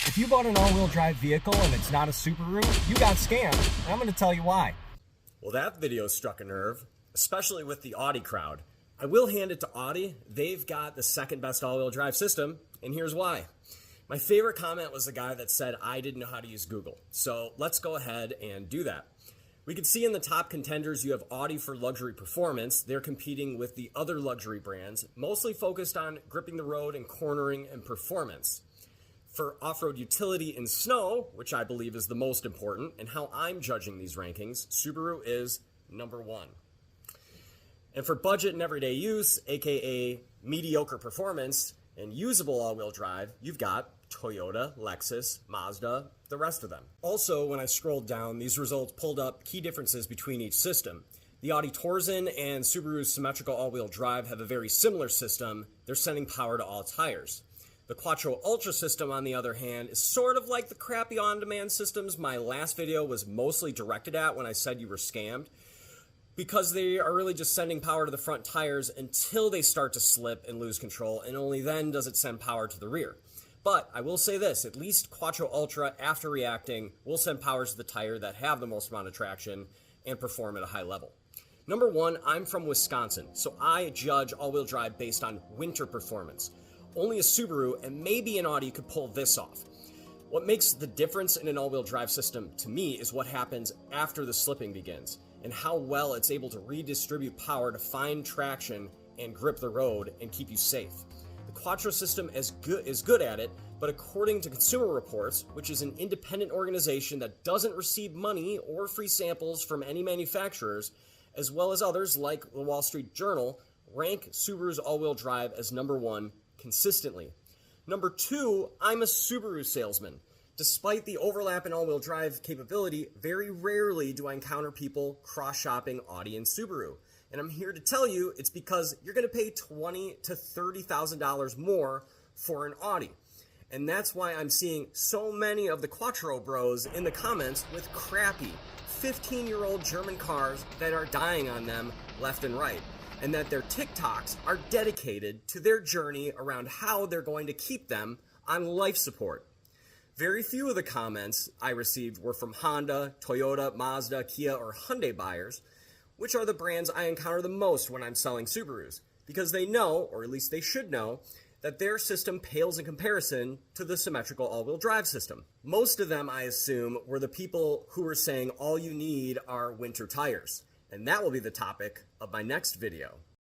If you bought an all-wheel drive vehicle and it's not a Subaru, you got scammed, and I'm going to tell you why. Well, that video struck a nerve, especially with the Audi crowd. I will hand it to Audi. They've got the second best all-wheel drive system, and here's why. My favorite comment was the guy that said, I didn't know how to use Google. So let's go ahead and do that. We can see in the top contenders, you have Audi for luxury performance. They're competing with the other luxury brands, mostly focused on gripping the road and cornering and performance. For off-road utility and snow, which I believe is the most important, and how I'm judging these rankings, Subaru is number one. And for budget and everyday use, aka mediocre performance and usable all-wheel drive, you've got Toyota, Lexus, Mazda, the rest of them. Also, when I scrolled down, these results pulled up key differences between each system. The Audi Torsen and Subaru's symmetrical all-wheel drive have a very similar system. They're sending power to all tires. The Quattro Ultra system, on the other hand, is sort of like the crappy on-demand systems my last video was mostly directed at when I said you were scammed, because they are really just sending power to the front tires until they start to slip and lose control, and only then does it send power to the rear. But I will say this, at least Quattro Ultra, after reacting, will send powers to the tire that have the most amount of traction and perform at a high level. Number one, I'm from Wisconsin, so I judge all-wheel drive based on winter performance. Only a Subaru and maybe an Audi could pull this off. What makes the difference in an all-wheel drive system to me is what happens after the slipping begins and how well it's able to redistribute power to find traction and grip the road and keep you safe. The Quattro system is good at it, but according to Consumer Reports, which is an independent organization that doesn't receive money or free samples from any manufacturers, as well as others like the Wall Street Journal, rank Subaru's all-wheel drive as number one consistently. Number two, I'm a Subaru salesman. Despite the overlap in all-wheel drive capability, very rarely do I encounter people cross-shopping Audi and Subaru. And I'm here to tell you it's because you're going to pay $20,000 to $30,000 more for an Audi. And that's why I'm seeing so many of the Quattro bros in the comments with crappy 15-year-old German cars that are dying on them left and right, and that their TikToks are dedicated to their journey around how they're going to keep them on life support. Very few of the comments I received were from Honda, Toyota, Mazda, Kia, or Hyundai buyers, which are the brands I encounter the most when I'm selling Subarus, because they know, or at least they should know, that their system pales in comparison to the symmetrical all-wheel drive system. Most of them, I assume, were the people who were saying all you need are winter tires. And that will be the topic of my next video.